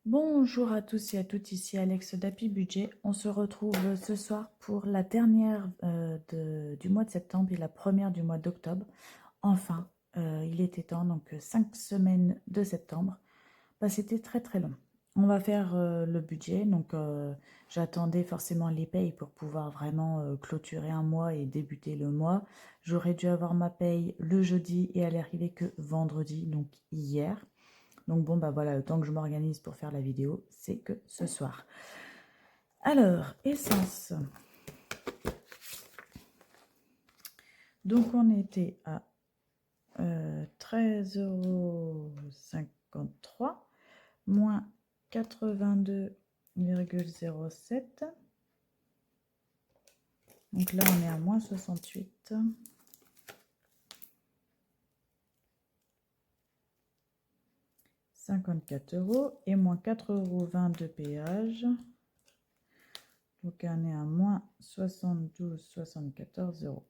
Bonjour à tous et à toutes, ici Alex d'Happy Budget. On se retrouve ce soir pour la dernière du mois de septembre et la première du mois d'octobre. Enfin, il était temps, donc 5 semaines de septembre. C'était très très long. On va faire le budget, donc j'attendais forcément les payes pour pouvoir vraiment clôturer un mois et débuter le mois. J'aurais dû avoir ma paye le jeudi et elle est arrivée que vendredi, donc hier. Donc bon, bah voilà, le temps que je m'organise pour faire la vidéo, c'est que ce soir. Alors, essence. Donc on était à 13,53 € moins 82,07. Donc là, on est à moins 68. 54 € et moins 4,20 € de péage. Donc on est à moins 72,74 €.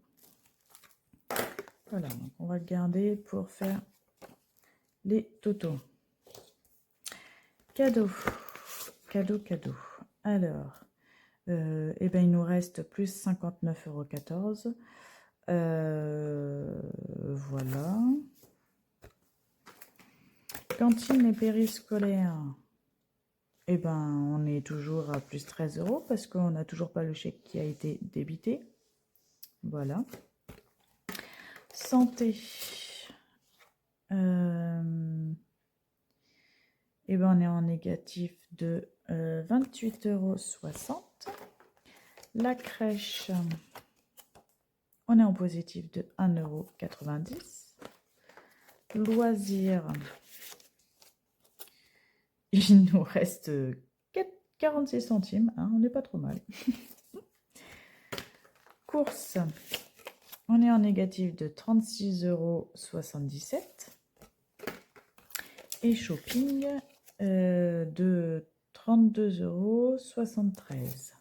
Voilà, donc on va le garder pour faire les totaux. Cadeau, cadeau, cadeau. Alors, eh ben, il nous reste plus 59,14 €. Voilà. Cantine et périscolaire. Eh ben, on est toujours à plus 13 € parce qu'on n'a toujours pas le chèque qui a été débité. Voilà. Santé. Eh ben, on est en négatif de 28,60 €. La crèche, on est en positif de 1,90 €. Loisirs, il nous reste 46 centimes, hein, on n'est pas trop mal. Courses, on est en négatif de 36,77 €. Et shopping de 32,73 €.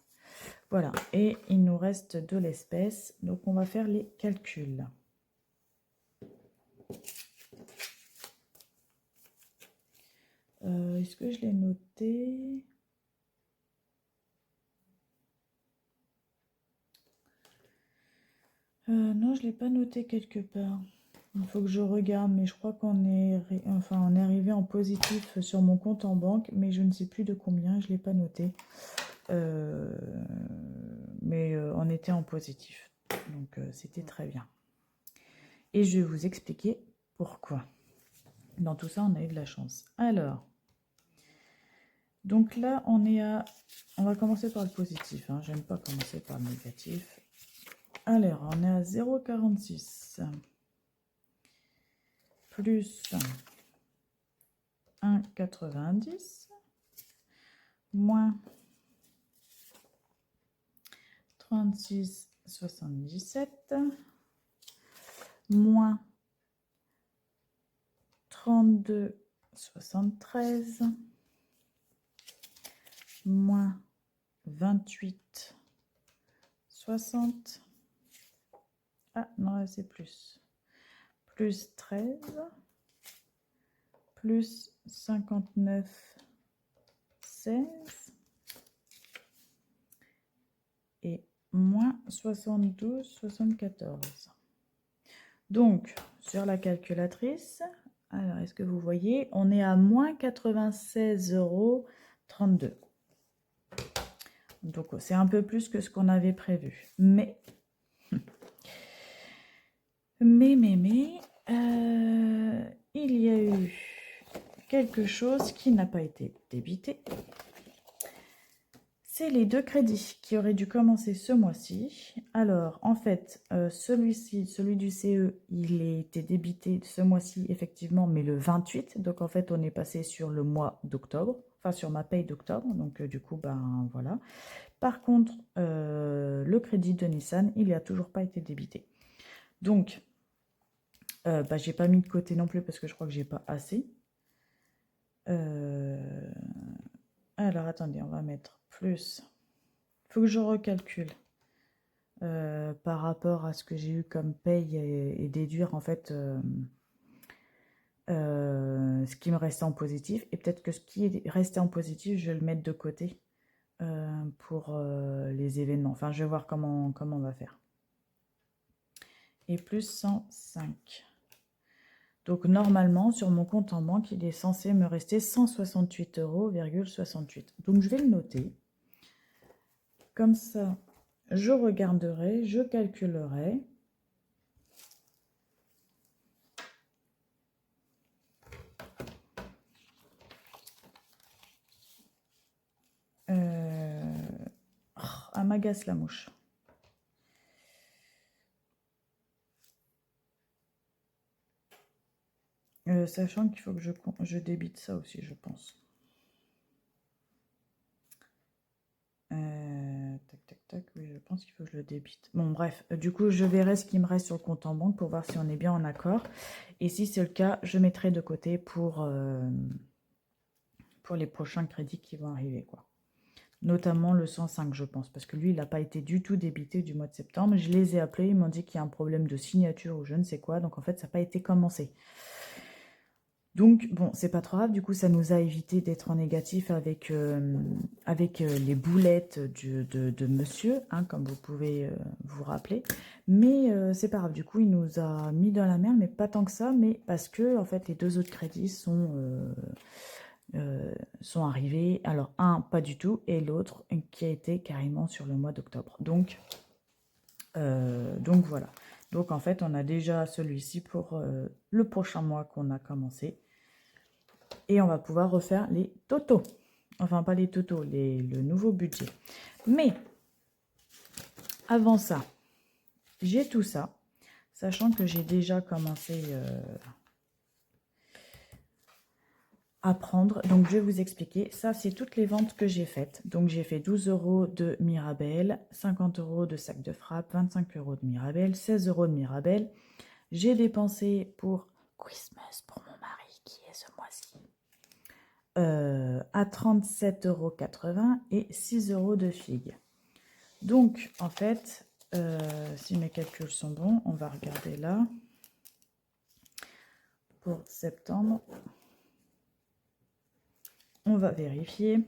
Voilà, et il nous reste de l'espèce, donc on va faire les calculs. Est-ce que je l'ai noté? Non, je ne l'ai pas noté quelque part. Il faut que je regarde, mais je crois qu'on est, on est arrivé en positif sur mon compte en banque, mais je ne sais plus de combien, je ne l'ai pas noté. Mais on était en positif, donc c'était très bien. Et je vais vous expliquer pourquoi. Dans tout ça, on a eu de la chance. Alors, donc là, on va commencer par le positif. Hein. J'aime pas commencer par le négatif. Alors, on est à 0,46 plus 1,90 moins 36,77 moins 32,73 moins 28,60. Ah non, là c'est plus. Plus 13 plus 59,16 et moins 72,74. Donc, sur la calculatrice, alors est-ce que vous voyez, on est à moins 96,32 €. Donc, c'est un peu plus que ce qu'on avait prévu. Mais, il y a eu quelque chose qui n'a pas été débité. C'est les deux crédits qui auraient dû commencer ce mois-ci. Alors, en fait, celui-ci, celui du CE, il a été débité ce mois-ci, effectivement, mais le 28. Donc, en fait, on est passé sur le mois d'octobre, enfin, sur ma paye d'octobre. Donc, du coup, ben, voilà. Par contre, le crédit de Nissan, il n'a toujours pas été débité. Donc, j'ai pas mis de côté non plus parce que je crois que j'ai pas assez. Alors, attendez, on va mettre plus. Il faut que je recalcule par rapport à ce que j'ai eu comme paye et déduire en fait ce qui me restait en positif. Et peut-être que ce qui est resté en positif, je vais le mettre de côté pour les événements. Enfin, je vais voir comment on va faire. Et plus 105. Donc, normalement, sur mon compte en banque, il est censé me rester 168,68 €. Donc, je vais le noter. Comme ça, je regarderai, je calculerai. Elle m'agace la mouche. Sachant qu'il faut que je débite ça aussi, je pense. Tac, tac, tac, oui, je pense qu'il faut que je le débite. Bon, bref, du coup, je verrai ce qui me reste sur le compte en banque pour voir si on est bien en accord. Et si c'est le cas, je mettrai de côté pour les prochains crédits qui vont arriver, quoi. Notamment le 105, je pense, parce que lui, il n'a pas été du tout débité du mois de septembre. Je les ai appelés, ils m'ont dit qu'il y a un problème de signature ou je ne sais quoi, donc en fait, ça n'a pas été commencé. Donc, bon, c'est pas trop grave, du coup, ça nous a évité d'être en négatif avec les boulettes de monsieur, hein, comme vous pouvez vous rappeler. Mais c'est pas grave, du coup, il nous a mis dans la merde, mais pas tant que ça, mais parce que, en fait, les deux autres crédits sont arrivés. Alors, un, pas du tout, et l'autre, qui a été carrément sur le mois d'octobre. Donc, voilà. Donc, en fait, on a déjà celui-ci pour le prochain mois qu'on a commencé. Et on va pouvoir refaire les totaux. Enfin, pas les totaux, le nouveau budget. Mais, avant ça, j'ai tout ça. Sachant que j'ai déjà commencé à prendre. Donc, je vais vous expliquer. Ça, c'est toutes les ventes que j'ai faites. Donc, j'ai fait 12 € de Mirabelle, 50 € de sac de frappe, 25 € de Mirabelle, 16 € de Mirabelle. J'ai dépensé pour Christmas pour mon mari qui est ce mois-ci à 37,80 € et 6 € de figues. Donc, en fait, si mes calculs sont bons, on va regarder là. Pour septembre, on va vérifier.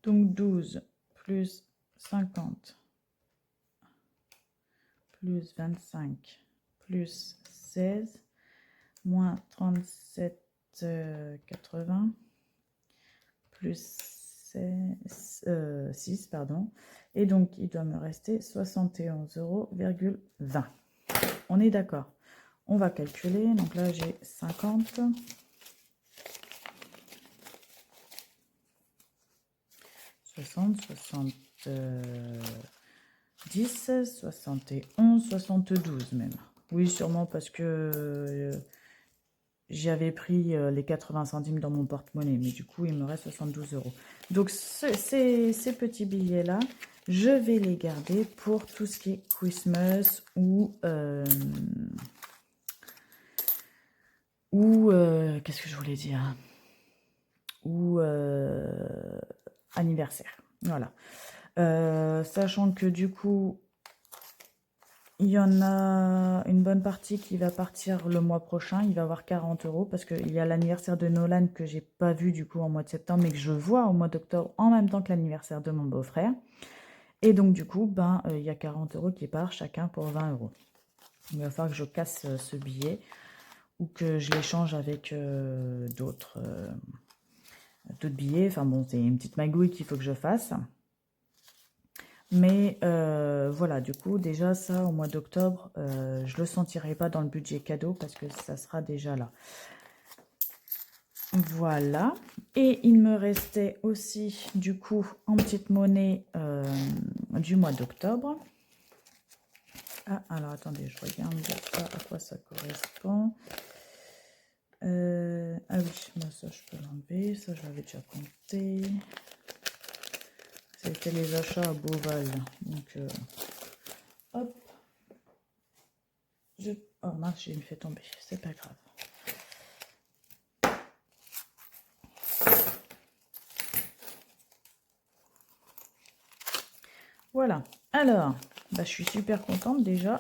Donc, 12 plus 50 plus 25 plus 16 moins 37,80 plus 6, pardon. Et donc, il doit me rester 71,20 €. On est d'accord. On va calculer. Donc là, j'ai 50. 60, 70, 71, 72 même. Oui, sûrement parce que j'avais pris les 80 centimes dans mon porte-monnaie. Mais du coup, il me reste 72 €. Donc, ces petits billets-là, je vais les garder pour tout ce qui est Christmas ou qu'est-ce que je voulais dire? Ou anniversaire. Voilà. Sachant que du coup, il y en a une bonne partie qui va partir le mois prochain. Il va y avoir 40 € parce qu'il y a l'anniversaire de Nolan que j'ai pas vu du coup en mois de septembre, mais que je vois au mois d'octobre en même temps que l'anniversaire de mon beau-frère. Et donc du coup, il y a 40 € qui partent chacun pour 20 €. Il va falloir que je casse ce billet ou que je l'échange avec d'autres billets. Enfin bon, c'est une petite magouille qu'il faut que je fasse. Mais voilà, du coup, déjà ça, au mois d'octobre, je ne le sentirai pas dans le budget cadeau parce que ça sera déjà là. Voilà. Et il me restait aussi, du coup, en petite monnaie du mois d'octobre. Ah, alors attendez, je regarde ça, à quoi ça correspond. Ah oui, moi ça je peux l'enlever, ça je l'avais déjà compté. C'était les achats à Beauval. Donc, hop. Oh mince, j'ai fait tomber. C'est pas grave. Voilà. Alors, je suis super contente déjà.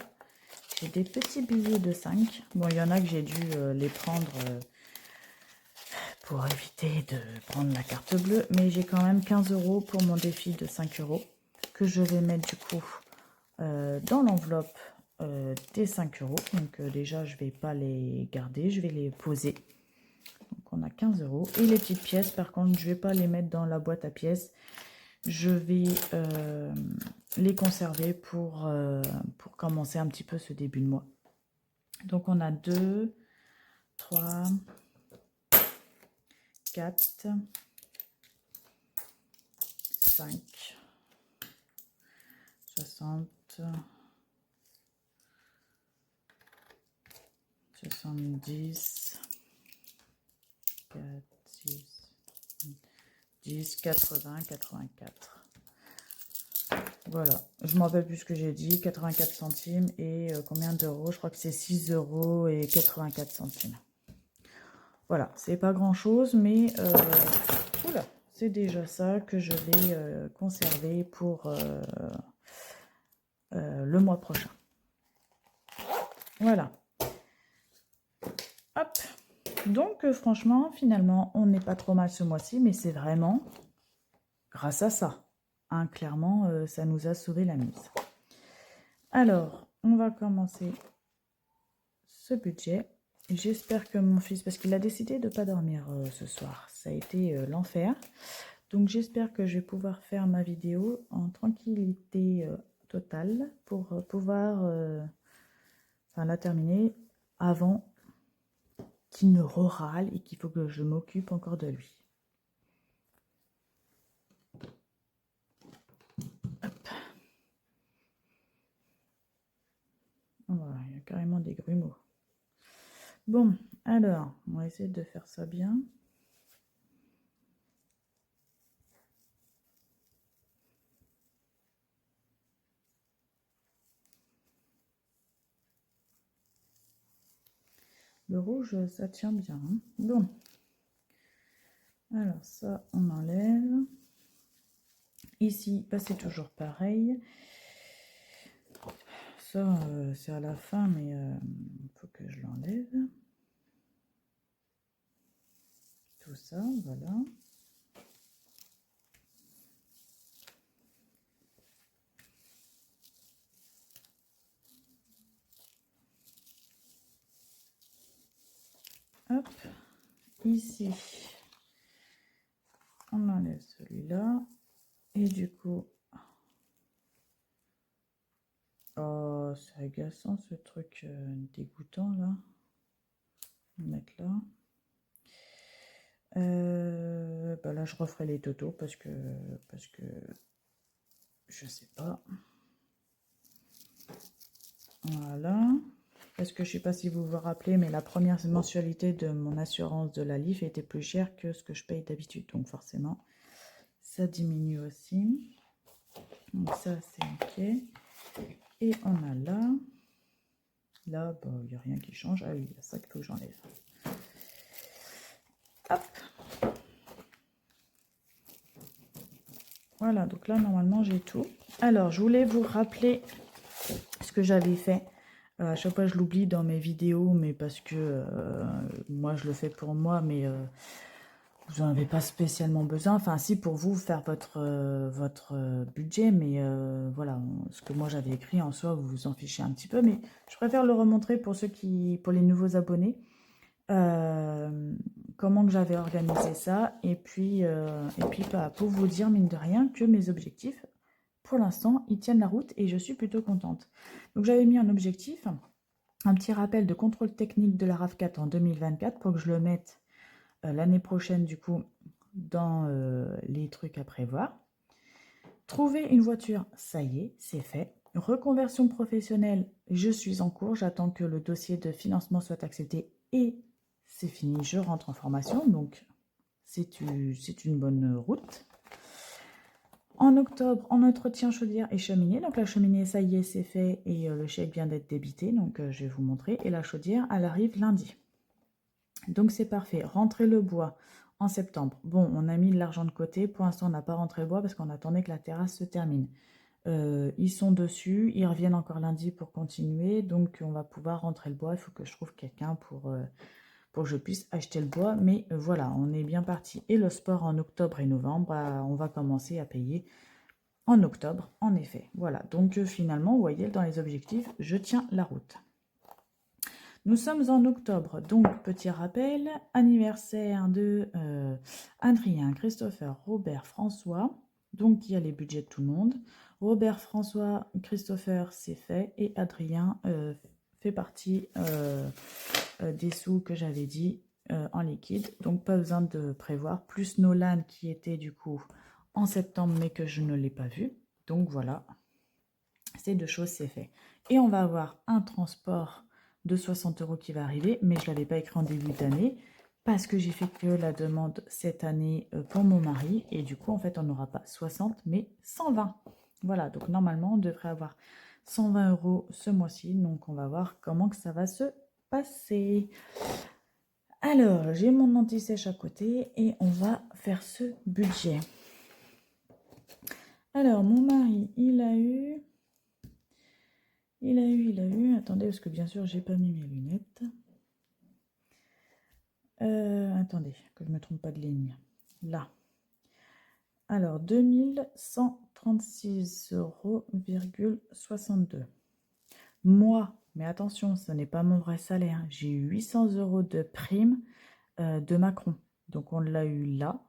J'ai des petits billets de 5. Bon, il y en a que j'ai dû les prendre pour éviter de prendre la carte bleue. Mais j'ai quand même 15 € pour mon défi de 5 € que je vais mettre du coup dans l'enveloppe des 5 €. Donc déjà, je ne vais pas les garder, je vais les poser. Donc on a 15 €. Et les petites pièces, par contre, je ne vais pas les mettre dans la boîte à pièces. Je vais les conserver pour commencer un petit peu ce début de mois. Donc on a 2, 3, 4, 5, 60, 70, 4, 6, 10, 80, 84. Voilà, je ne me rappelle plus ce que j'ai dit, 84 centimes et combien d'euros? Je crois que c'est 6 € et 84 centimes. Voilà, c'est pas grand chose, mais oula, c'est déjà ça que je vais conserver pour le mois prochain. Voilà. Hop. Donc franchement, finalement, on n'est pas trop mal ce mois-ci, mais c'est vraiment grâce à ça. Hein, clairement, ça nous a sauvé la mise. Alors, on va commencer ce budget. J'espère que mon fils, parce qu'il a décidé de ne pas dormir ce soir, ça a été l'enfer. Donc j'espère que je vais pouvoir faire ma vidéo en tranquillité totale pour pouvoir la terminer avant qu'il ne râle et qu'il faut que je m'occupe encore de lui. Hop. Voilà, il y a carrément des grumeaux. Bon, alors, on va essayer de faire ça bien. Le rouge, ça tient bien. Hein. Bon. Alors, ça, on enlève. Ici, bah, c'est toujours pareil. Ça, c'est à la fin, mais il faut que je l'enlève. Tout ça, voilà. Hop, ici, on enlève celui-là. Et du coup, oh, c'est agaçant ce truc dégoûtant là. On va mettre là. Bah là, je referai les totaux parce que je sais pas. Voilà. Parce que je sais pas si vous vous rappelez, mais la première mensualité de mon assurance de la LIF était plus chère que ce que je paye d'habitude. Donc forcément, ça diminue aussi. Donc ça, c'est ok. Et on a là. Là, bah, il n'y a rien qui change. Ah oui, il y a ça qu'il faut que j'enlève. Hop. Voilà, donc là, normalement, j'ai tout. Alors, je voulais vous rappeler ce que j'avais fait. À chaque fois, je l'oublie dans mes vidéos, mais parce que moi, je le fais pour moi, mais vous n'en avez pas spécialement besoin. Enfin, si, pour vous, faire votre budget, mais voilà, ce que moi, j'avais écrit en soi, vous vous en fichez un petit peu, mais je préfère le remontrer pour pour les nouveaux abonnés. Comment que j'avais organisé ça, et puis bah, pour vous dire, mine de rien, que mes objectifs, pour l'instant, ils tiennent la route et je suis plutôt contente. Donc j'avais mis un objectif, un petit rappel de contrôle technique de la RAV4 en 2024 pour que je le mette l'année prochaine, du coup, dans les trucs à prévoir. Trouver une voiture, ça y est, c'est fait. Reconversion professionnelle, je suis en cours, j'attends que le dossier de financement soit accepté et c'est fini, je rentre en formation, donc c'est une bonne route. En octobre, en entretien chaudière et cheminée. Donc la cheminée, ça y est, c'est fait et le chèque vient d'être débité, donc je vais vous montrer. Et la chaudière, elle arrive lundi. Donc c'est parfait. Rentrer le bois en septembre. Bon, on a mis de l'argent de côté. Pour l'instant, on n'a pas rentré le bois parce qu'on attendait que la terrasse se termine. Ils sont dessus, ils reviennent encore lundi pour continuer, donc on va pouvoir rentrer le bois. Il faut que je trouve quelqu'un pour que je puisse acheter le bois. Mais voilà, on est bien parti. Et le sport en octobre et novembre, on va commencer à payer en octobre, en effet. Voilà, donc finalement, vous voyez, dans les objectifs, je tiens la route. Nous sommes en octobre, donc petit rappel, anniversaire de Adrien, Christopher, Robert, François, donc il y a les budgets de tout le monde. Robert, François, Christopher, c'est fait, et Adrien fait partie des sous que j'avais dit en liquide, donc pas besoin de prévoir, plus Nolan qui était du coup en septembre mais que je ne l'ai pas vu, donc voilà, ces deux choses c'est fait. Et on va avoir un transport de 60 € qui va arriver, mais je ne l'avais pas écrit en début d'année, parce que j'ai fait que la demande cette année pour mon mari, et du coup en fait on n'aura pas 60 mais 120. Voilà, donc normalement on devrait avoir 120 € ce mois-ci, donc on va voir comment que ça va se passer. Alors, j'ai mon anti-sèche à côté et on va faire ce budget. Alors, mon mari, il a eu, attendez, parce que bien sûr, j'ai pas mis mes lunettes. Attendez, que je ne me trompe pas de ligne. Là. Alors, 2136,62 €. Moi, mais attention, ce n'est pas mon vrai salaire. J'ai eu 800 € de prime de Macron. Donc, on l'a eu là.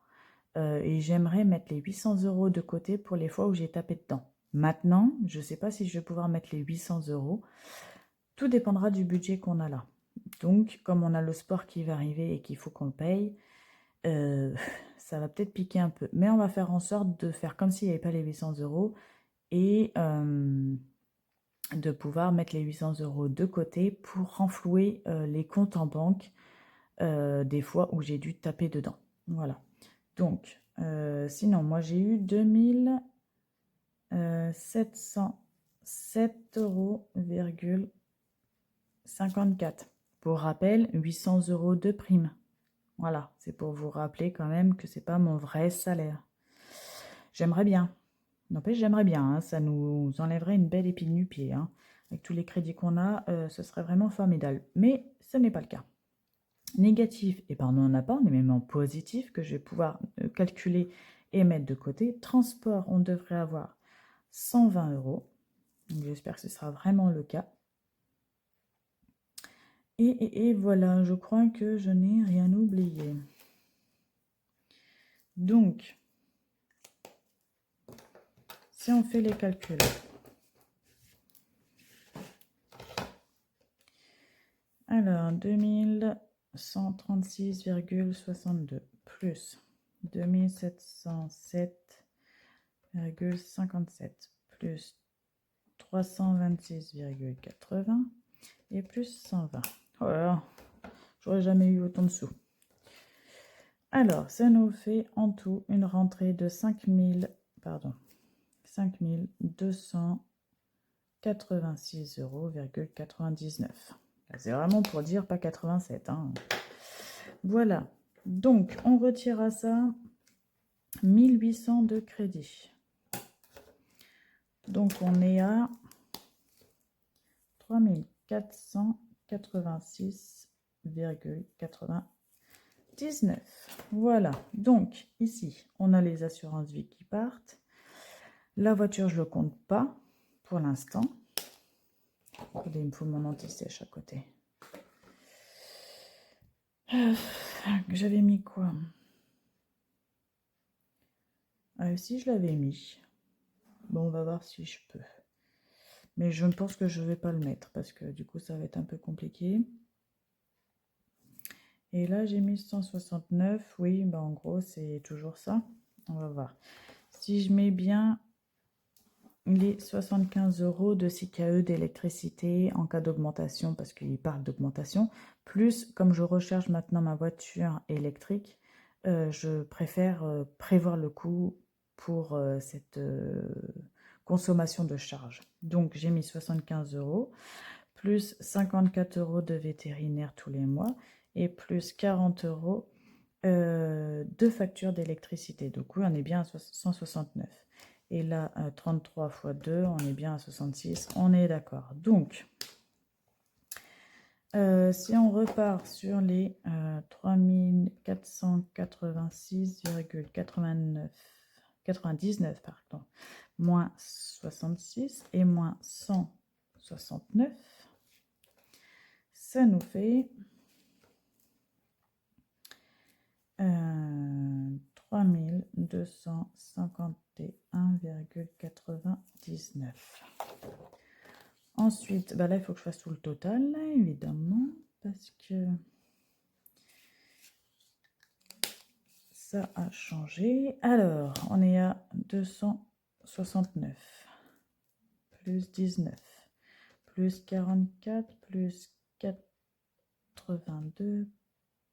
Et j'aimerais mettre les 800 € de côté pour les fois où j'ai tapé dedans. Maintenant, je ne sais pas si je vais pouvoir mettre les 800 €. Tout dépendra du budget qu'on a là. Donc, comme on a le sport qui va arriver et qu'il faut qu'on le paye, ça va peut-être piquer un peu. Mais on va faire en sorte de faire comme s'il n'y avait pas les 800 € et de pouvoir mettre les 800 € de côté pour renflouer les comptes en banque des fois où j'ai dû taper dedans. Voilà. Donc, sinon, moi j'ai eu 2707,54 €. Pour rappel, 800 € de prime. Voilà, c'est pour vous rappeler quand même que c'est pas mon vrai salaire. J'aimerais bien. N'empêche, j'aimerais bien. Hein, ça nous enlèverait une belle épine du pied. Hein. Avec tous les crédits qu'on a, ce serait vraiment formidable. Mais ce n'est pas le cas. Négatif, et ben on n'en a pas, on est même en positif que je vais pouvoir calculer et mettre de côté. Transport, on devrait avoir 120 €. J'espère que ce sera vraiment le cas. Et voilà, je crois que je n'ai rien oublié. Donc, si on fait les calculs, alors 2136,62 plus 2707,57 plus 326,80 et plus 120. Oh là là, j'aurais jamais eu autant de sous. Alors, ça nous fait en tout une rentrée de 5286,99 €. C'est vraiment pour dire pas 87. Hein. Voilà. Donc, on retire à ça 1800 de crédit. Donc, on est à 3486,99. Voilà. Donc, ici, on a les assurances vie qui partent. La voiture, je ne le compte pas pour l'instant. Attendez, il me faut mon anti-sèche à côté. J'avais mis quoi? Ah, si, je l'avais mis. Bon, on va voir si je peux. Mais je pense que je ne vais pas le mettre parce que du coup, ça va être un peu compliqué. Et là, j'ai mis 169. Oui, bah en gros, c'est toujours ça. On va voir. Si je mets bien les 75 € de CKE d'électricité en cas d'augmentation, parce qu'il parle d'augmentation, plus comme je recharge maintenant ma voiture électrique, je préfère prévoir le coût pour cette consommation de charge. Donc j'ai mis 75 €, plus 54 € de vétérinaire tous les mois, et plus 40 € de facture d'électricité. Donc oui, on est bien à 169. Et là, 33 x 2, on est bien à 66. On est d'accord. Donc, Si on repart sur les 3486,99, pardon, moins 66 et moins 169, ça nous fait 3251,99. Ensuite, bah là, il faut que je fasse tout le total, là, évidemment, parce que ça a changé. Alors, on est à 269, plus 19, plus 44, plus 82,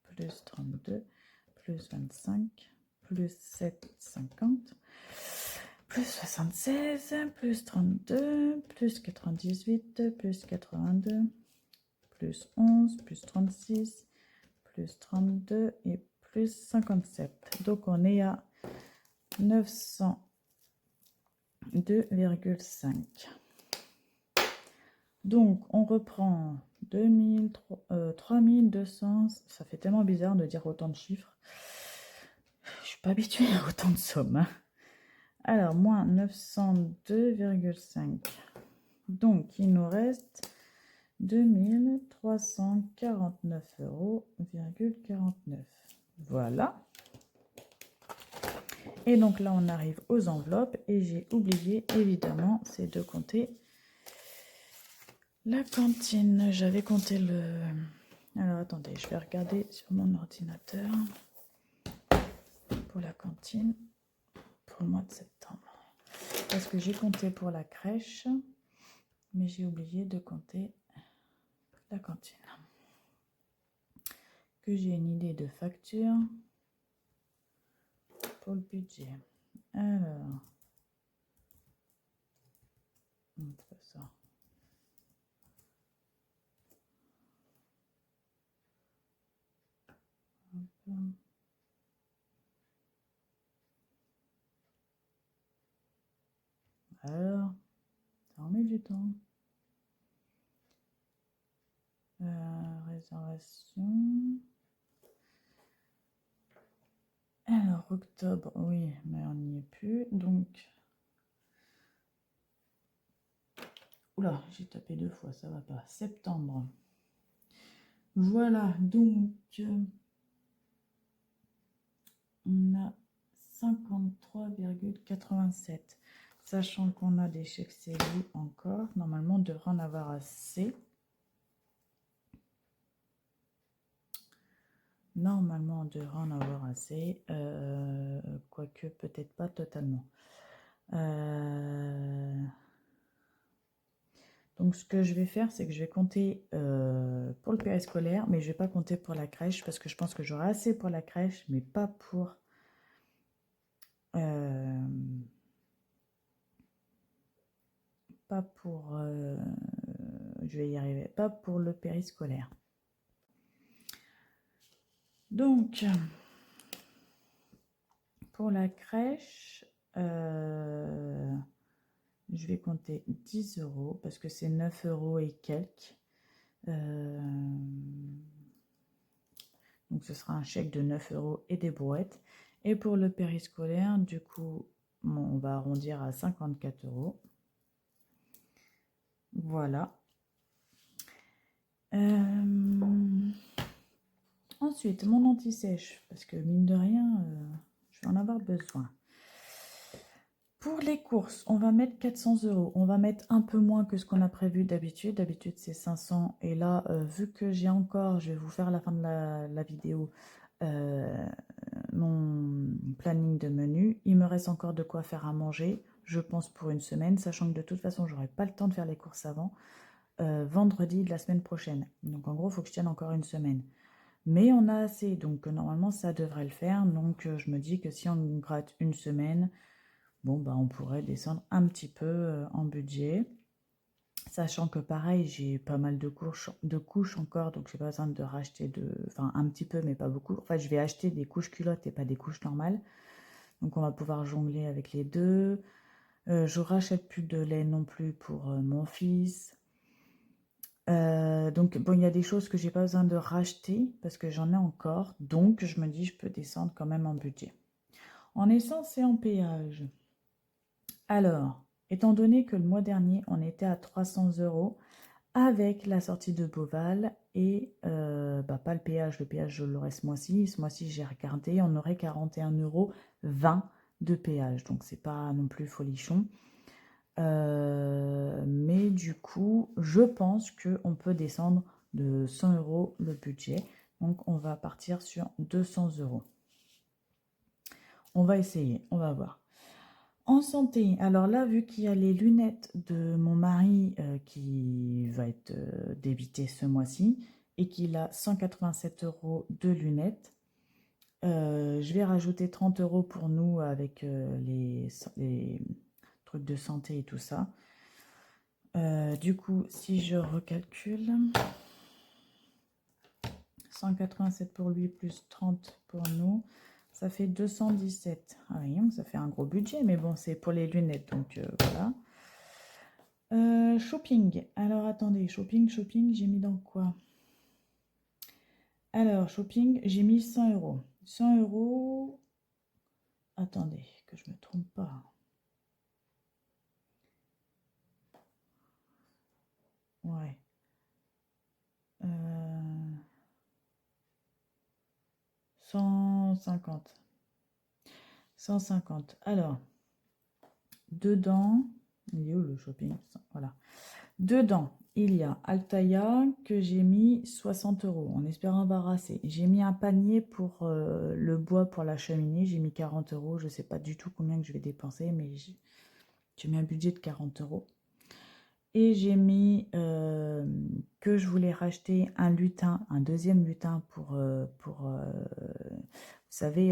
plus 32, plus 25, plus 7,50, plus 76, plus 32, plus 98, plus 82, plus 11, plus 36, plus 32 et plus 57. Donc on est à 902,5. Donc on reprend 3200. Ça fait tellement bizarre de dire autant de chiffres. Je suis pas habituée à autant de sommes. Hein. Alors, moins 902,5. Donc, il nous reste 2349,49 €. Voilà. Et donc là, on arrive aux enveloppes. Et j'ai oublié, évidemment, c'est de compter la cantine. J'avais compté le... Alors, attendez, je vais regarder sur mon ordinateur pour la cantine pour le mois de septembre. Parce que j'ai compté pour la crèche, mais j'ai oublié de compter la cantine. Que j'ai une idée de facture pour le budget. Alors, on fait ça. Alors, ça en met du temps. Réservation. Alors, octobre, oui, mais on n'y est plus. Donc, oula, j'ai tapé 2 fois, ça va pas. Septembre. Voilà, donc, on a 53,87. Sachant qu'on a des chèques CELI encore, normalement, on devrait en avoir assez. Normalement, on devrait en avoir assez, quoique peut-être pas totalement. Donc, ce que je vais faire, c'est que je vais compter pour le périscolaire, mais je ne vais pas compter pour la crèche, parce que je pense que j'aurai assez pour la crèche, mais pas pour... je vais y arriver, pas pour le périscolaire. Donc, pour la crèche, je vais compter 10 € parce que c'est 9 € et quelques. Donc, ce sera un chèque de 9 € et des brouettes. Et pour le périscolaire, du coup, bon, on va arrondir à 54 €. Voilà. Ensuite, mon anti-sèche, parce que mine de rien, je vais en avoir besoin. Pour les courses, on va mettre 400 €. On va mettre un peu moins que ce qu'on a prévu d'habitude. D'habitude, c'est 500. Et là, vu que j'ai encore, je vais vous faire à la fin de la vidéo, mon planning de menu. Il me reste encore de quoi faire à manger, je pense pour une semaine, sachant que de toute façon, j'aurai pas le temps de faire les courses avant. Vendredi de la semaine prochaine. Donc en gros, il faut que je tienne encore une semaine. Mais on a assez, donc normalement, ça devrait le faire. Donc je me dis que si on gratte une semaine, bon, bah, on pourrait descendre un petit peu en budget. Sachant que pareil, j'ai pas mal de couches encore, donc j'ai pas besoin de racheter enfin un petit peu, mais pas beaucoup. En fait, je vais acheter des couches culottes et pas des couches normales. Donc on va pouvoir jongler avec les deux. Je rachète plus de lait non plus pour mon fils. Donc, bon, il y a des choses que j'ai pas besoin de racheter parce que j'en ai encore. Donc, je me dis, je peux descendre quand même en budget. En essence et en péage. Alors, étant donné que le mois dernier, on était à 300 € avec la sortie de Beauval et pas le péage je l'aurai ce mois-ci j'ai regardé, on aurait 41,20 € de péage, donc c'est pas non plus folichon. Mais du coup, je pense qu'on peut descendre de 100 € le budget, donc on va partir sur 200 €. On va essayer, on va voir. En santé, alors là, vu qu'il y a les lunettes de mon mari qui va être débité ce mois-ci et qu'il a 187 € de lunettes, je vais rajouter 30 € pour nous avec les trucs de santé et tout ça. Du coup, si je recalcule, 187 pour lui plus 30 pour nous, ça fait 217. Ah oui, ça fait un gros budget, mais bon, c'est pour les lunettes, donc voilà. Shopping. Alors, attendez, shopping, j'ai mis dans quoi? Alors, shopping, j'ai mis 100 €. 100 €. Attendez, que je me trompe pas. Ouais. 150. 150. Alors, dedans, il est où le shopping? Voilà. Dedans, il y a Altaïa que j'ai mis 60 € en espérant embarrasser. J'ai mis un panier pour le bois pour la cheminée. J'ai mis 40 €. Je ne sais pas du tout combien que je vais dépenser, mais j'ai mis un budget de 40 €. Et j'ai mis que je voulais racheter un lutin, un deuxième lutin vous savez,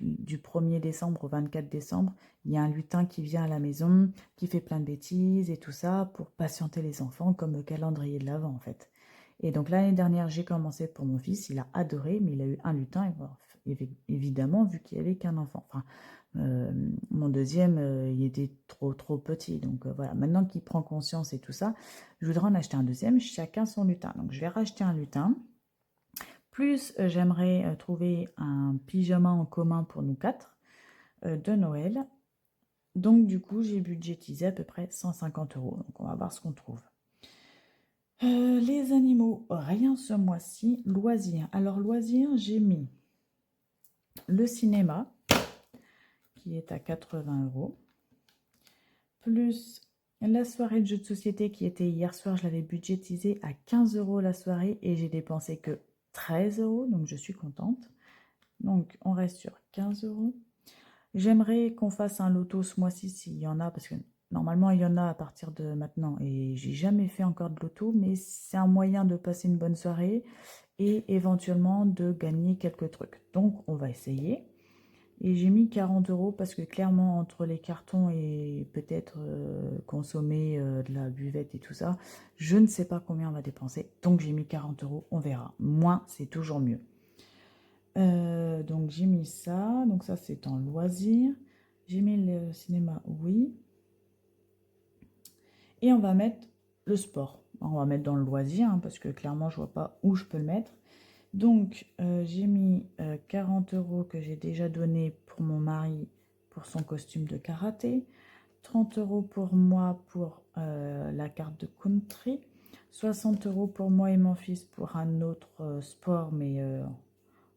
du 1er décembre au 24 décembre, il y a un lutin qui vient à la maison, qui fait plein de bêtises et tout ça pour patienter les enfants comme le calendrier de l'Avent en fait. Et donc l'année dernière, j'ai commencé pour mon fils, il a adoré, mais il a eu un lutin, évidemment, vu qu'il n'y avait qu'un enfant. Enfin, mon deuxième, il était trop petit. Donc voilà, maintenant qu'il prend conscience et tout ça, je voudrais en acheter un deuxième, chacun son lutin. Donc je vais racheter un lutin. Plus j'aimerais trouver un pyjama en commun pour nous quatre de Noël. Donc du coup, j'ai budgétisé à peu près 150 €. Donc on va voir ce qu'on trouve. Les animaux, rien ce mois-ci. Loisirs. Alors loisirs, j'ai mis le cinéma qui est à 80 €. Plus la soirée de jeux de société qui était hier soir, je l'avais budgétisé à 15 € la soirée et j'ai dépensé que 13 €, donc je suis contente. Donc on reste sur 15 €. J'aimerais qu'on fasse un loto ce mois-ci s'il y en a, parce que normalement il y en a à partir de maintenant et j'ai jamais fait encore de loto, mais c'est un moyen de passer une bonne soirée et éventuellement de gagner quelques trucs. Donc on va essayer. Et j'ai mis 40 € parce que clairement, entre les cartons et peut-être consommer de la buvette et tout ça, je ne sais pas combien on va dépenser. Donc j'ai mis 40 €, on verra. Moins, c'est toujours mieux. Donc j'ai mis ça. Donc ça, c'est en loisir. J'ai mis le cinéma, oui. Et on va mettre le sport. On va mettre dans le loisir, hein, parce que clairement, je vois pas où je peux le mettre. Donc, j'ai mis 40 € que j'ai déjà donné pour mon mari pour son costume de karaté, 30 € pour moi pour la carte de country, 60 € pour moi et mon fils pour un autre sport, mais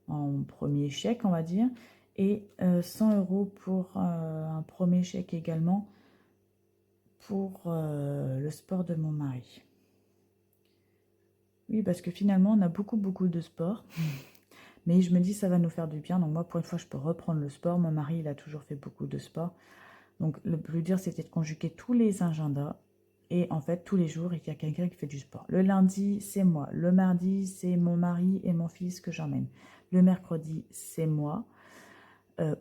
en premier chèque, on va dire, et 100 € pour un premier chèque également pour le sport de mon mari. Oui, parce que finalement, on a beaucoup de sport. Mais je me dis, ça va nous faire du bien. Donc moi, pour une fois, je peux reprendre le sport. Mon mari, il a toujours fait beaucoup de sport. Donc le plus dur, c'était de conjuguer tous les agendas. Et en fait, tous les jours, il y a quelqu'un qui fait du sport. Le lundi, c'est moi. Le mardi, c'est mon mari et mon fils que j'emmène. Le mercredi, c'est moi.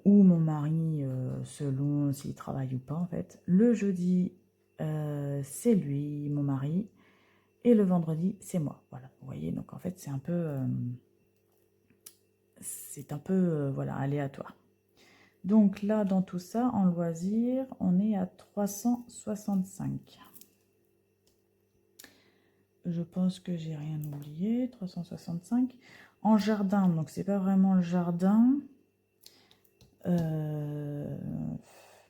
Ou mon mari, selon s'il travaille ou pas, en fait. Le jeudi, c'est lui, mon mari. Et le vendredi, c'est moi. Voilà, vous voyez. Donc en fait, c'est un peu... voilà, aléatoire. Donc là, dans tout ça, en loisir, on est à 365. je pense que j'ai rien oublié. 365. En jardin, donc c'est pas vraiment le jardin.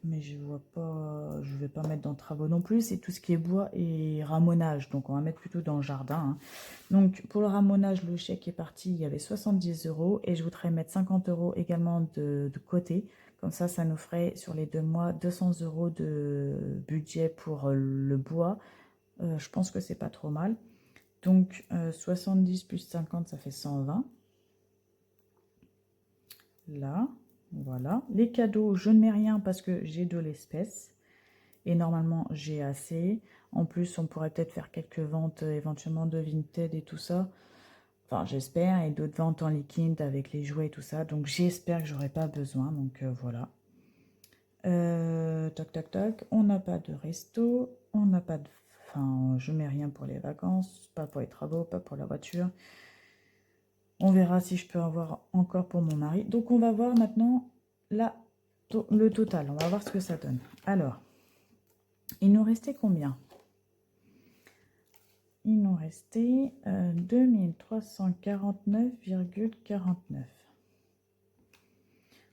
Mais je vois pas, je vais pas mettre dans travaux non plus. C'est tout ce qui est bois et ramonage. Donc on va mettre plutôt dans le jardin, hein. Donc pour le ramonage, le chèque est parti. Il y avait 70 € et je voudrais mettre 50 € également de côté. Comme ça nous ferait sur les 2 mois 200 € de budget pour le bois. Je pense que c'est pas trop mal. Donc 70 plus 50, ça fait 120. Là, voilà. Les cadeaux, je ne mets rien parce que j'ai de l'espèce. Et normalement, j'ai assez. En plus, on pourrait peut-être faire quelques ventes éventuellement de Vinted et tout ça. Enfin, j'espère. Et d'autres ventes en liquide avec les jouets et tout ça. Donc, j'espère que j'aurai pas besoin. Donc, voilà. Toc, toc, toc. On n'a pas de resto. On n'a pas de... Enfin, je mets rien pour les vacances. Pas pour les travaux, pas pour la voiture. On verra si je peux avoir encore pour mon mari. Donc, on va voir maintenant le total. On va voir ce que ça donne. Alors, il nous restait combien? Il nous restait 2349,49.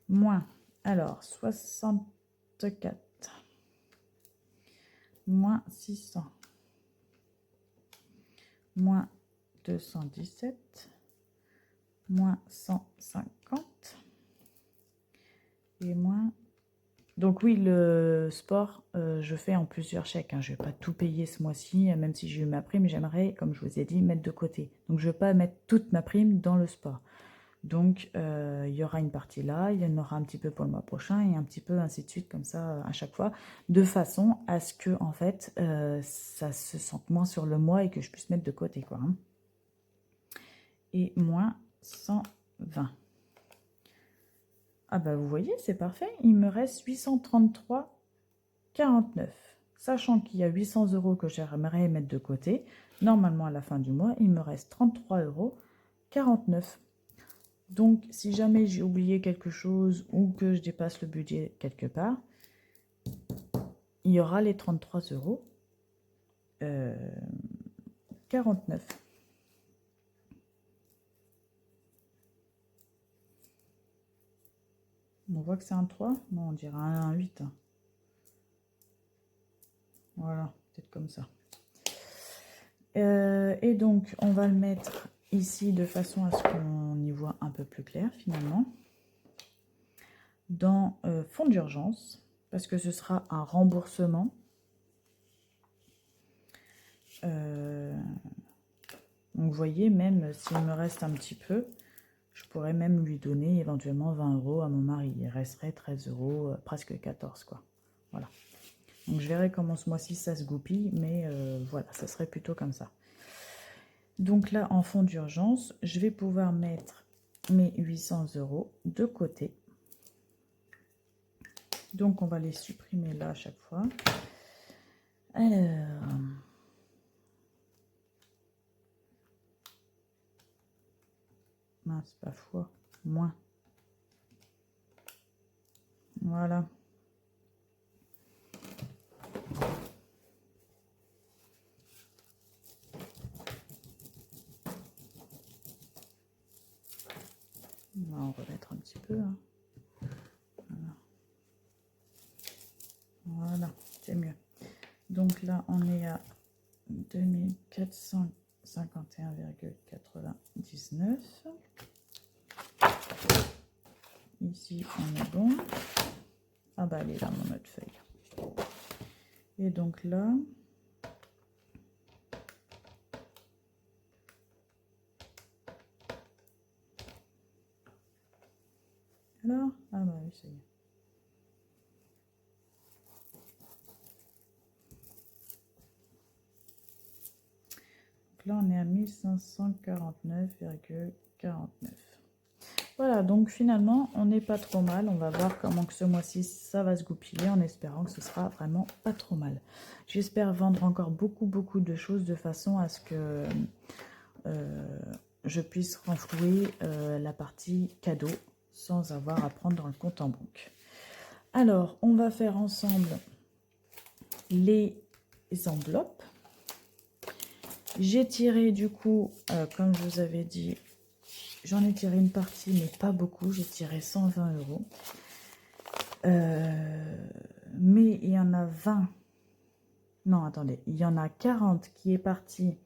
Moins, alors, 64. Moins 600. Moins 217. Moins 150. Et moins... Donc oui, le sport, je fais en plusieurs chèques, hein. Je ne vais pas tout payer ce mois-ci, même si j'ai eu ma prime, j'aimerais, comme je vous ai dit, mettre de côté. Donc je ne vais pas mettre toute ma prime dans le sport. Donc il y aura une partie là, il y en aura un petit peu pour le mois prochain et un petit peu ainsi de suite, comme ça à chaque fois, de façon à ce que en fait ça se sente moins sur le mois et que je puisse mettre de côté, quoi, hein. Et moins 120. Ah bah vous voyez, c'est parfait. Il me reste 833,49. Sachant qu'il y a 800 € que j'aimerais mettre de côté, normalement à la fin du mois, il me reste 33,49 €. Donc si jamais j'ai oublié quelque chose ou que je dépasse le budget quelque part, il y aura les 33,49 €. On voit que c'est un 3. Non, on dirait un 8. Voilà, peut-être comme ça. Et donc, on va le mettre ici de façon à ce qu'on y voit un peu plus clair finalement. Dans fonds d'urgence, parce que ce sera un remboursement. Donc, vous voyez, même s'il me reste un petit peu, je pourrais même lui donner éventuellement 20 € à mon mari. Il resterait 13 €, presque 14, quoi. Voilà. Donc, je verrai comment ce mois-ci ça se goupille, mais voilà, ça serait plutôt comme ça. Donc là, en fonds d'urgence, je vais pouvoir mettre mes 800 € de côté. Donc, on va les supprimer là à chaque fois. Alors... mince, pas fois, moins. Voilà. On va en remettre un petit peu, hein. Voilà, c'est mieux. Donc là, on est à 2451,99. Ici, on est bon. Ah bah, elle est là, mon autre feuille. Et donc là... alors, ah bah oui, ça y est. Donc là, on est à 1549,49. Voilà, donc finalement, on n'est pas trop mal. On va voir comment que ce mois-ci, ça va se goupiller en espérant que ce sera vraiment pas trop mal. J'espère vendre encore beaucoup de choses de façon à ce que je puisse renflouer la partie cadeau sans avoir à prendre dans le compte en banque. Alors, on va faire ensemble les enveloppes. J'ai tiré du coup, comme je vous avais dit, j'en ai tiré une partie, mais pas beaucoup. J'ai tiré 120 euros. Mais il y en a 20. Non, attendez. Il y en a 40 qui est parti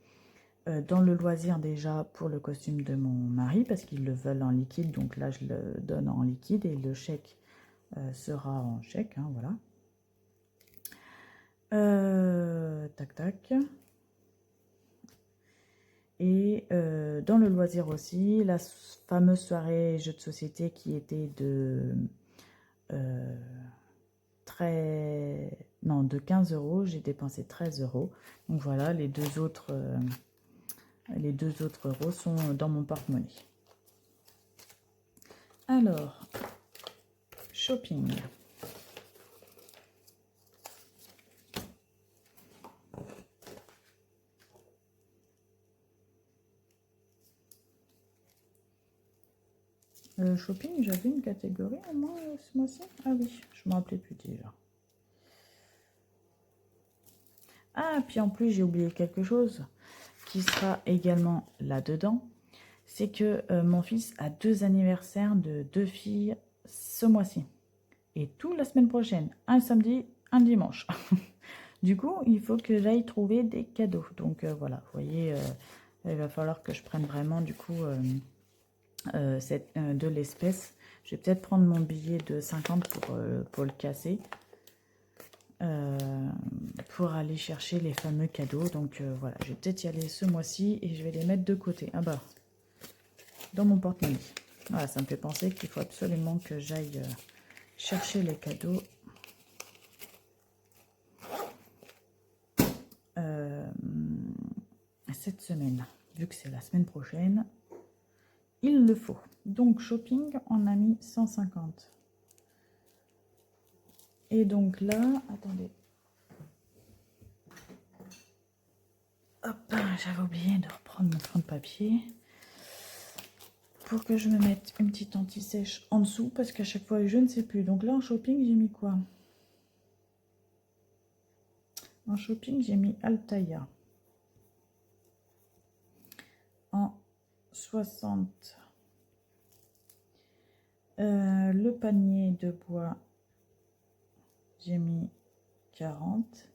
dans le loisir déjà pour le costume de mon mari, parce qu'ils le veulent en liquide. Donc là, je le donne en liquide et le chèque sera en chèque. Hein, voilà. Tac, tac. Et dans le loisir aussi, la fameuse soirée jeux de société qui était de de 15 euros, j'ai dépensé 13 euros. Donc voilà, les deux autres euros sont dans mon porte-monnaie. Alors, shopping. Shopping, j'avais une catégorie au moins ce mois-ci. Ah oui, je ne me rappelais plus déjà. Ah, puis en plus, j'ai oublié quelque chose qui sera également là-dedans. C'est que mon fils a 2 anniversaires de 2 filles ce mois-ci. Et tout la semaine prochaine. Un samedi, un dimanche. Du coup, il faut que j'aille trouver des cadeaux. Donc voilà, vous voyez, il va falloir que je prenne vraiment du coup de l'espèce. Je vais peut-être prendre mon billet de 50 pour le casser. Pour aller chercher les fameux cadeaux. Donc voilà, je vais peut-être y aller ce mois-ci et je vais les mettre de côté. Ah bah, dans mon porte-monnaie. Voilà, ça me fait penser qu'il faut absolument que j'aille chercher les cadeaux. Cette semaine, vu que c'est la semaine prochaine, il le faut. Donc shopping, on a mis 150. Et donc là, attendez. Hop, j'avais oublié de reprendre mon fond de papier pour que je me mette une petite anti-sèche en dessous parce qu'à chaque fois je ne sais plus. Donc là en shopping j'ai mis quoi? En shopping j'ai mis Altaïa en 60. Le panier de bois j'ai mis 40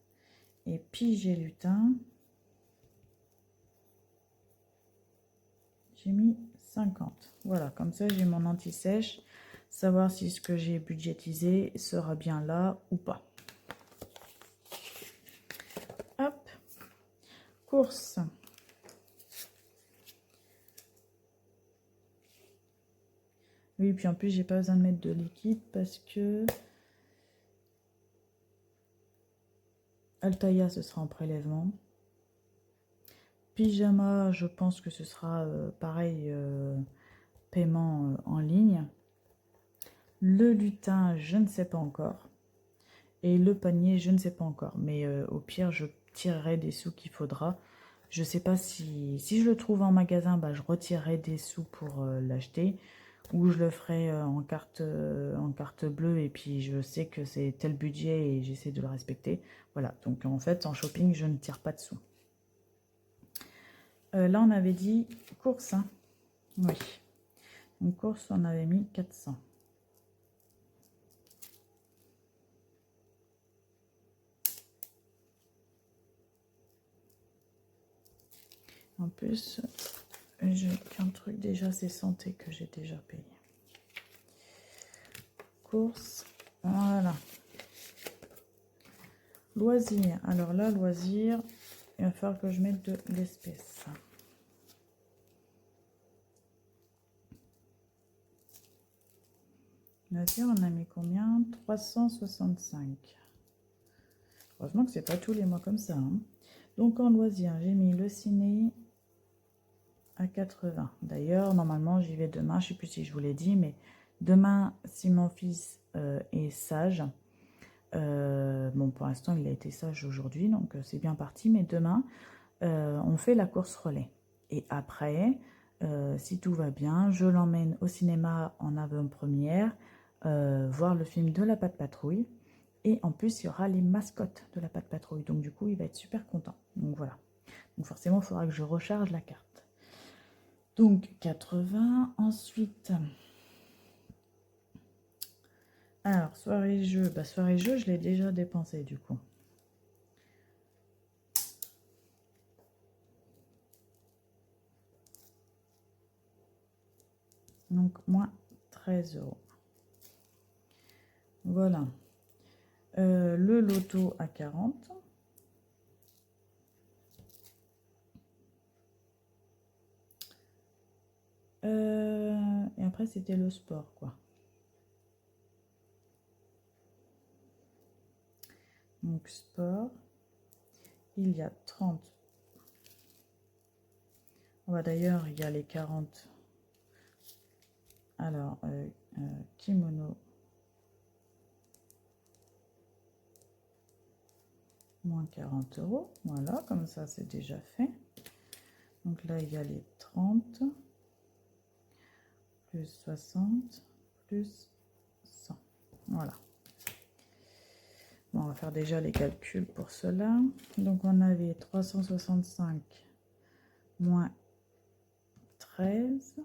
et pige et lutin j'ai mis 50. Voilà, comme ça j'ai mon anti-sèche, savoir si ce que j'ai budgétisé sera bien là ou pas. Hop, course. Oui, puis en plus j'ai pas besoin de mettre de liquide parce que Altaïa ce sera en prélèvement. Pyjama, je pense que ce sera pareil, paiement en ligne. Le lutin, je ne sais pas encore. Et le panier, je ne sais pas encore. Mais au pire, je tirerai des sous qu'il faudra. Je ne sais pas si je le trouve en magasin, bah, je retirerai des sous pour l'acheter. Ou je le ferai en carte bleue. Et puis je sais que c'est tel budget et j'essaie de le respecter. Voilà, donc en fait, en shopping, je ne tire pas de sous. Là, on avait dit course, hein. Oui. Donc, course, on avait mis 400. En plus, j'ai qu'un truc déjà, c'est santé que j'ai déjà payé. Course, voilà. Loisirs. Alors là, loisirs, il va falloir que je mette de l'espèce. Loisirs, on a mis combien? 365. Heureusement que c'est pas tous les mois comme ça. Hein. Donc en loisirs, j'ai mis le ciné à 80. D'ailleurs, normalement, j'y vais demain. Je ne sais plus si je vous l'ai dit, mais demain, si mon fils est sage, bon, pour l'instant, il a été sage aujourd'hui, donc c'est bien parti. Mais demain, on fait la course relais. Et après, si tout va bien, je l'emmène au cinéma en avant-première, voir le film de la Patte Patrouille. Et en plus, il y aura les mascottes de la Patte Patrouille. Donc du coup, il va être super content. Donc voilà. Donc forcément, il faudra que je recharge la carte. Donc 80. Ensuite, alors soirée jeu. Bah, soirée jeu, je l'ai déjà dépensé du coup. Donc moins 13 euros. Voilà. Le loto à 40. Et après, c'était le sport, quoi. Donc, sport. Il y a 30. D'ailleurs, il y a les 40. Alors, kimono. Moins 40 euros. Voilà, comme ça, c'est déjà fait. Donc là, il y a les 30. Plus 60. Plus 100. Voilà. Bon, on va faire déjà les calculs pour cela. Donc, on avait 365 moins 13.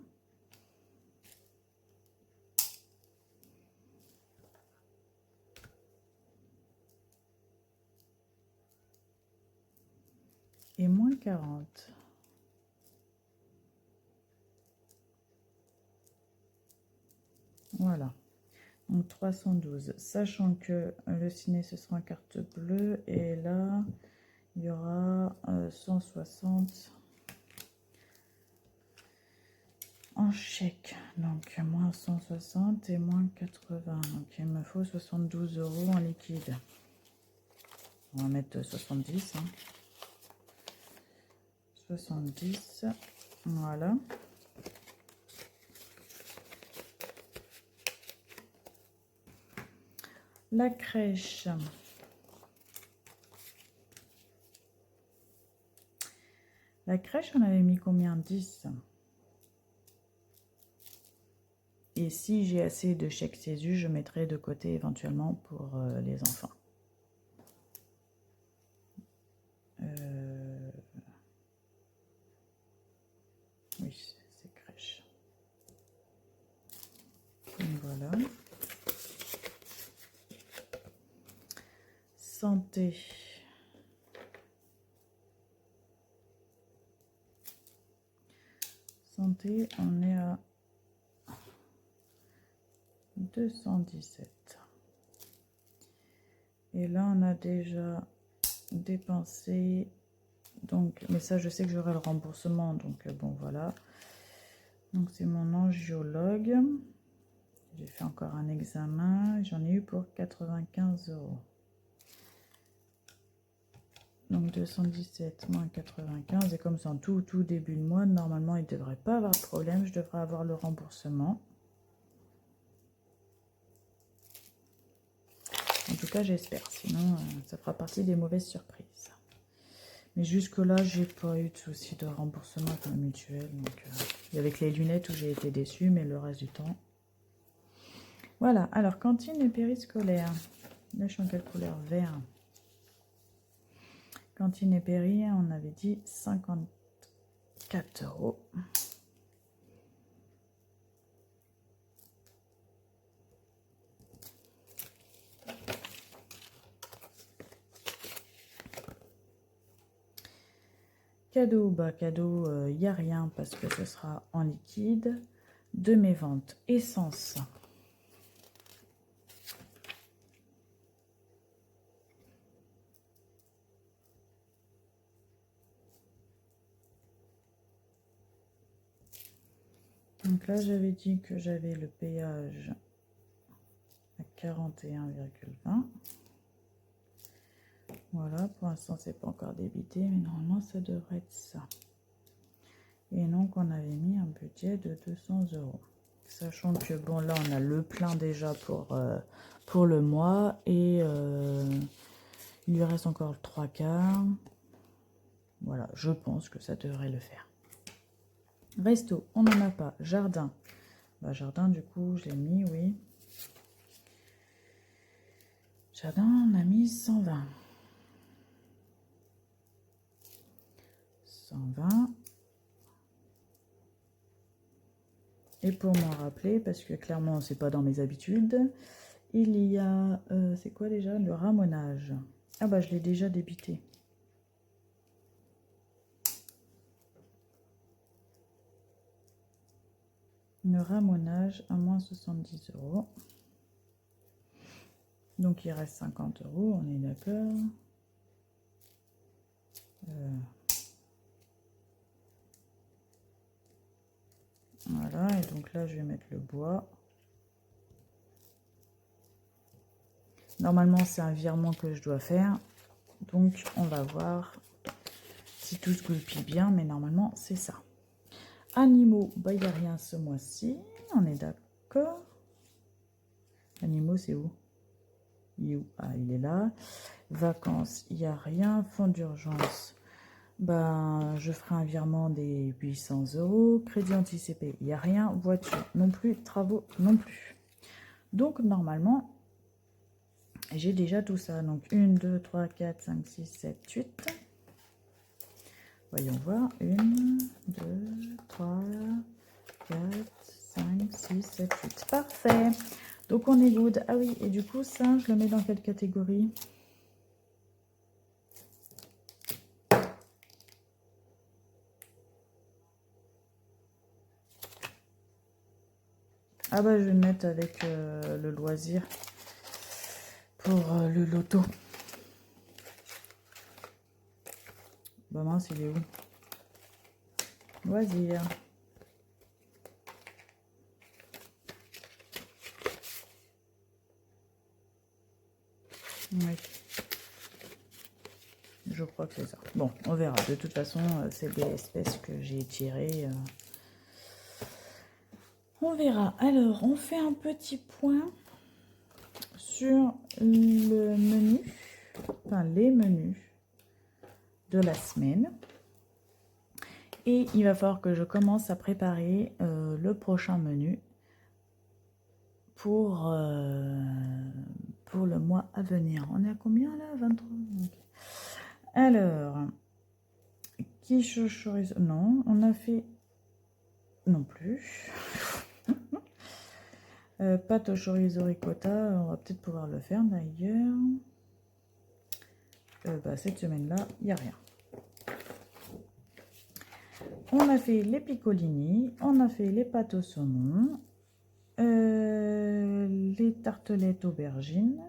Et moins 40. Voilà. Donc 312. Sachant que le ciné, ce sera en carte bleue. Et là, il y aura 160 en chèque. Donc moins 160 et moins 80. Donc il me faut 72 euros en liquide. On va mettre 70. 70. Voilà. La crèche. La crèche, on avait mis combien? 10. Et si j'ai assez de chèques CESU, je mettrai de côté éventuellement pour les enfants. Oui, c'est crèche. Donc voilà. Santé. Santé, on est à 217. Et là, on a déjà dépensé. Donc, mais ça, je sais que j'aurai le remboursement. Donc, bon, voilà. Donc, c'est mon angiologue. J'ai fait encore un examen. J'en ai eu pour 95 euros. Donc 217 moins 95. Et comme c'est en tout début de mois, normalement, il ne devrait pas avoir de problème. Je devrais avoir le remboursement. En tout cas, j'espère. Sinon, ça fera partie des mauvaises surprises. Mais jusque-là, j'ai pas eu de souci de remboursement avec ma mutuelle. Donc, avec les lunettes où j'ai été déçue, mais le reste du temps. Voilà. Alors, cantine et périscolaire. Là, je suis en quelle couleur? Vert. Cantine et péri, on avait dit 54 euros. Cadeau, bah cadeau, il n'y a rien parce que ce sera en liquide. De mes ventes, essence. Donc là, j'avais dit que j'avais le péage à 41,20. Voilà, pour l'instant, c'est pas encore débité, mais normalement, ça devrait être ça. Et donc, on avait mis un budget de 200 euros. Sachant que, bon, là, on a le plein déjà pour le mois. Et il lui reste encore le 3/4. Voilà, je pense que ça devrait le faire. Resto, on n'en a pas. Jardin. Bah, jardin, du coup, je l'ai mis, oui. Jardin, on a mis 120. 120. Et pour m'en rappeler, parce que clairement, c'est pas dans mes habitudes, il y a, c'est quoi déjà? Le ramonage. Ah bah, je l'ai déjà débité. Le ramonage à moins 70 €. Donc, il reste 50 €, on est d'accord. Voilà, et donc là, je vais mettre le bois. Normalement, c'est un virement que je dois faire. Donc, on va voir si tout se goupille bien, mais normalement, c'est ça. Animaux, bah, il n'y a rien ce mois-ci, on est d'accord. Animaux, c'est où? Il est où? Ah, il est là. Vacances, il n'y a rien. Fonds d'urgence, ben, je ferai un virement des 800 €. Crédit anticipé, il n'y a rien. Voiture, non plus. Travaux, non plus. Donc, normalement, j'ai déjà tout ça. Donc, 1, 2, 3, 4, 5, 6, 7, 8. Voyons voir. 1, 2, 3, 4, 5, 6, 7, 8. Parfait. Donc, on est good. Ah oui, et du coup, ça, je le mets dans quelle catégorie? Ah bah, je vais le mettre avec le loisir pour le loto. Bah mince, il est où? Loisir. Oui. Je crois que c'est ça. Bon, on verra. De toute façon, c'est des espèces que j'ai tirées. On verra. Alors, on fait un petit point sur le menu, enfin les menus de la semaine. Et il va falloir que je commence à préparer le prochain menu pour le mois à venir. On est à combien là? 23. Okay. Alors, quiche chorizo. Non, on a fait non plus. Pâte au chorizo ricotta, on va peut-être pouvoir le faire d'ailleurs. Bah, cette semaine-là, il n'y a rien. On a fait les piccolini, on a fait les pâtes au saumon, les tartelettes aubergines.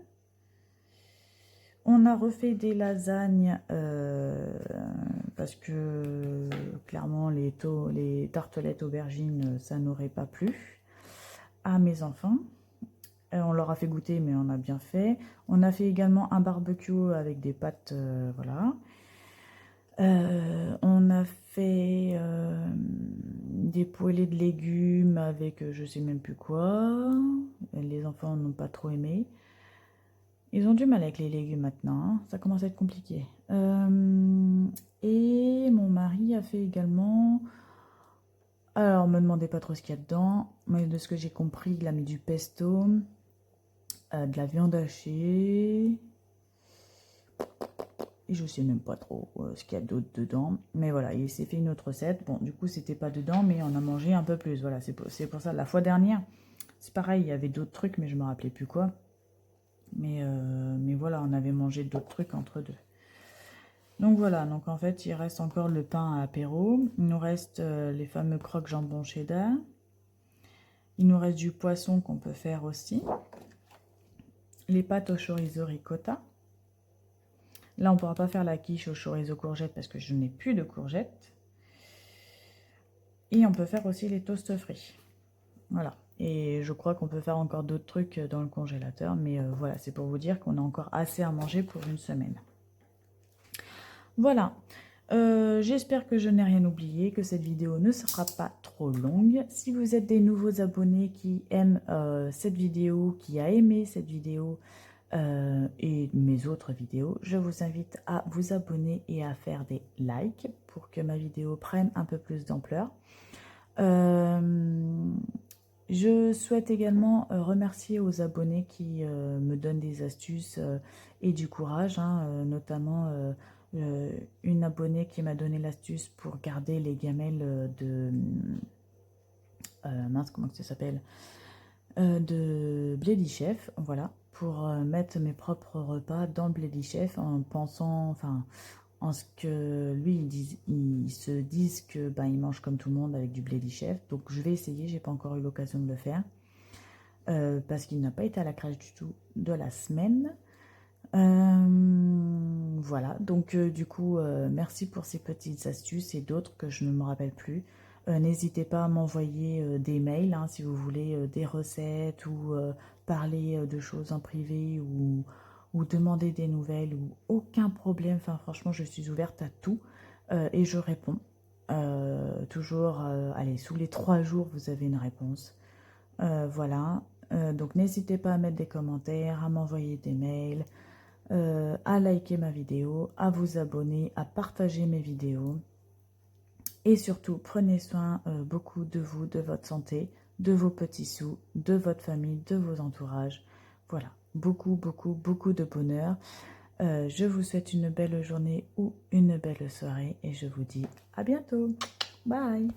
On a refait des lasagnes parce que clairement les tartelettes aubergines, ça n'aurait pas plu à mes enfants. On leur a fait goûter, mais on a bien fait. On a fait également un barbecue avec des pâtes, voilà. On a fait des poêlées de légumes avec je sais même plus quoi. Les enfants n'ont pas trop aimé. Ils ont du mal avec les légumes maintenant, hein. Ça commence à être compliqué. Et mon mari a fait également... Alors, me demandez pas trop ce qu'il y a dedans, mais de ce que j'ai compris, il a mis du pesto, de la viande hachée, et je sais même pas trop ce qu'il y a d'autre dedans. Mais voilà, il s'est fait une autre recette. Bon, du coup, c'était pas dedans, mais on a mangé un peu plus. Voilà, c'est pour ça. La fois dernière, c'est pareil, il y avait d'autres trucs, mais je me rappelais plus quoi. Mais voilà, on avait mangé d'autres trucs entre deux. Donc voilà, donc en fait, il reste encore le pain à apéro. Il nous reste les fameux croques jambon cheddar. Il nous reste du poisson qu'on peut faire aussi. Les pâtes au chorizo ricotta. Là, on ne pourra pas faire la quiche au chorizo courgette parce que je n'ai plus de courgettes. Et on peut faire aussi les toasts frits. Voilà. Et je crois qu'on peut faire encore d'autres trucs dans le congélateur. Mais voilà, c'est pour vous dire qu'on a encore assez à manger pour une semaine. Voilà. J'espère que je n'ai rien oublié, que cette vidéo ne sera pas trop longue. Si vous êtes des nouveaux abonnés qui aiment cette vidéo, qui a aimé cette vidéo et mes autres vidéos, je vous invite à vous abonner et à faire des likes pour que ma vidéo prenne un peu plus d'ampleur. Je souhaite également remercier aux abonnés qui me donnent des astuces et du courage, hein, notamment une abonnée qui m'a donné l'astuce pour garder les gamelles de... mince, comment ça s'appelle, de Bledy Chef, voilà, pour mettre mes propres repas dans Bledy Chef en pensant, enfin, en ce que lui, ils se disent que ben, ils mangent comme tout le monde avec du Bledy Chef. Donc je vais essayer, j'ai pas encore eu l'occasion de le faire. Parce qu'il n'a pas été à la crèche du tout de la semaine. Voilà, donc du coup, merci pour ces petites astuces et d'autres que je ne me rappelle plus. N'hésitez pas à m'envoyer des mails hein, si vous voulez des recettes ou parler de choses en privé ou demander des nouvelles ou aucun problème. Enfin, franchement, je suis ouverte à tout et je réponds. Toujours, allez, sous les 3 jours, vous avez une réponse. Voilà, donc n'hésitez pas à mettre des commentaires, à m'envoyer des mails, à liker ma vidéo, à vous abonner, à partager mes vidéos. Et surtout, prenez soin beaucoup de vous, de votre santé, de vos petits sous, de votre famille, de vos entourages. Voilà, beaucoup, beaucoup, beaucoup de bonheur. Je vous souhaite une belle journée ou une belle soirée et je vous dis à bientôt. Bye!